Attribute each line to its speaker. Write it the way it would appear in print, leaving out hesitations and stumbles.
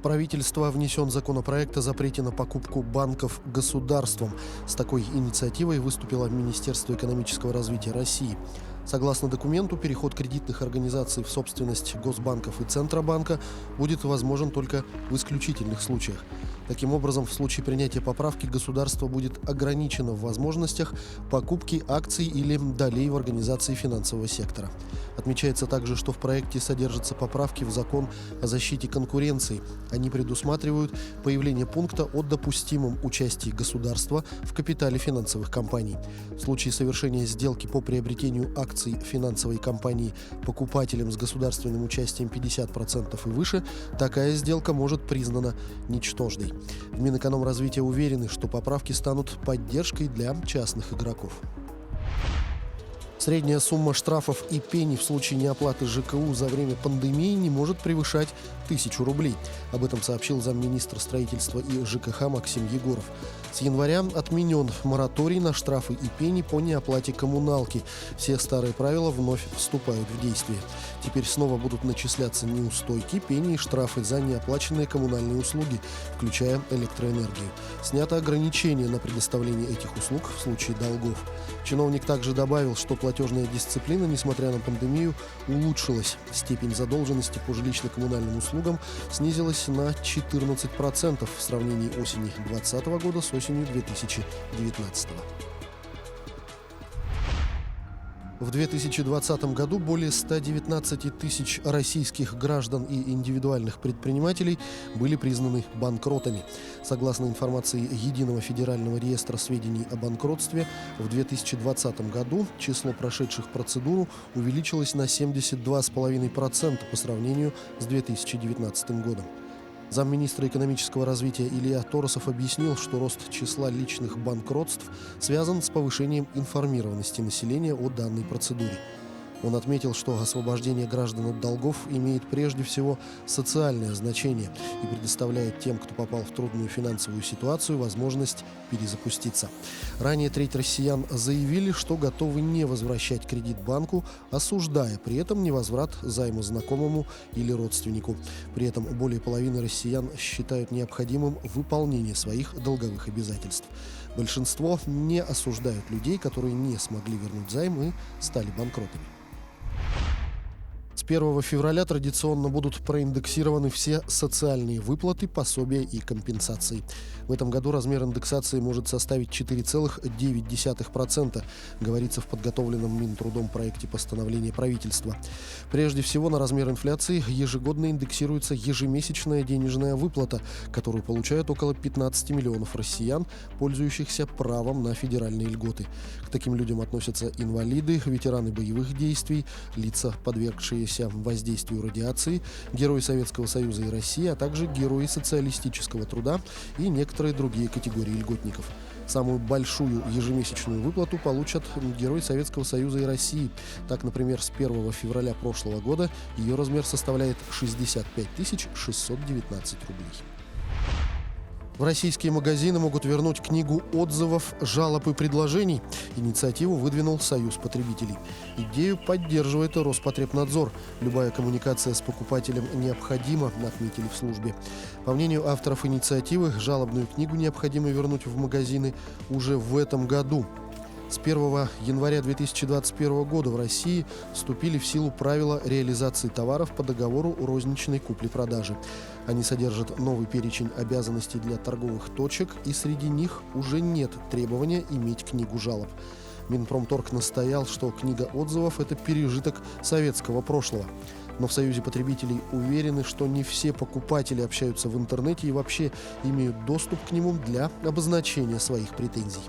Speaker 1: правительства внесен законопроект о запрете на покупку банков государством. С такой инициативой выступило Министерство экономического развития России. Согласно документу, переход кредитных организаций в собственность госбанков и Центробанка будет возможен только в исключительных случаях. Таким образом, в случае принятия поправки государство будет ограничено в возможностях покупки акций или долей в организации финансового сектора. Отмечается также, что в проекте содержатся поправки в закон о защите конкуренции. Они предусматривают появление пункта о допустимом участии государства в капитале финансовых компаний. В случае совершения сделки по приобретению акций финансовой компании покупателем с государственным участием 50% и выше, такая сделка может признана ничтожной. В Минэкономразвития уверены, что поправки станут поддержкой для частных игроков. Средняя сумма штрафов и пений в случае неоплаты ЖКУ за время пандемии не может превышать 1000 рублей. Об этом сообщил замминистра строительства и ЖКХ Максим Егоров. С января отменен мораторий на штрафы и пени по неоплате коммуналки. Все старые правила вновь вступают в действие. Теперь снова будут начисляться неустойки, пени и штрафы за неоплаченные коммунальные услуги, включая электроэнергию. Снято ограничение на предоставление этих услуг в случае долгов. Чиновник также добавил, что платежная дисциплина, несмотря на пандемию, улучшилась. Степень задолженности по жилищно-коммунальным услугам снизилась на 14% в сравнении осени 2020 года с осенью 2019. В 2020 году более 119 тысяч российских граждан и индивидуальных предпринимателей были признаны банкротами. Согласно информации Единого федерального реестра сведений о банкротстве, в 2020 году число прошедших процедуру увеличилось на 72,5% по сравнению с 2019 годом. Замминистра экономического развития Илья Торосов объяснил, что рост числа личных банкротств связан с повышением информированности населения о данной процедуре. Он отметил, что освобождение граждан от долгов имеет прежде всего социальное значение и предоставляет тем, кто попал в трудную финансовую ситуацию, возможность перезапуститься. Ранее треть россиян заявили, что готовы не возвращать кредит банку, осуждая при этом невозврат займа знакомому или родственнику. При этом более половины россиян считают необходимым выполнение своих долговых обязательств. Большинство не осуждают людей, которые не смогли вернуть займ и стали банкротами. С 1 февраля традиционно будут проиндексированы все социальные выплаты, пособия и компенсации. В этом году размер индексации может составить 4,9%, говорится в подготовленном Минтрудом проекте постановления правительства. Прежде всего, на размер инфляции ежегодно индексируется ежемесячная денежная выплата, которую получают около 15 миллионов россиян, пользующихся правом на федеральные льготы. К таким людям относятся инвалиды, ветераны боевых действий, лица, подвергшиеся воздействию радиации, герои Советского Союза и России, а также герои социалистического труда и некоторые другие категории льготников. Самую большую ежемесячную выплату получат герои Советского Союза и России. Так, например, с 1 февраля прошлого года ее размер составляет 65 619 рублей. В российские магазины могут вернуть книгу отзывов, жалоб и предложений. Инициативу выдвинул Союз потребителей. Идею поддерживает и Роспотребнадзор. Любая коммуникация с покупателем необходима, отметили в службе. По мнению авторов инициативы, жалобную книгу необходимо вернуть в магазины уже в этом году. С 1 января 2021 года в России вступили в силу правила реализации товаров по договору розничной купли-продажи. Они содержат новый перечень обязанностей для торговых точек, и среди них уже нет требования иметь книгу жалоб. Минпромторг настоял, что книга отзывов – это пережиток советского прошлого. Но в Союзе потребителей уверены, что не все покупатели общаются в интернете и вообще имеют доступ к нему для обозначения своих претензий.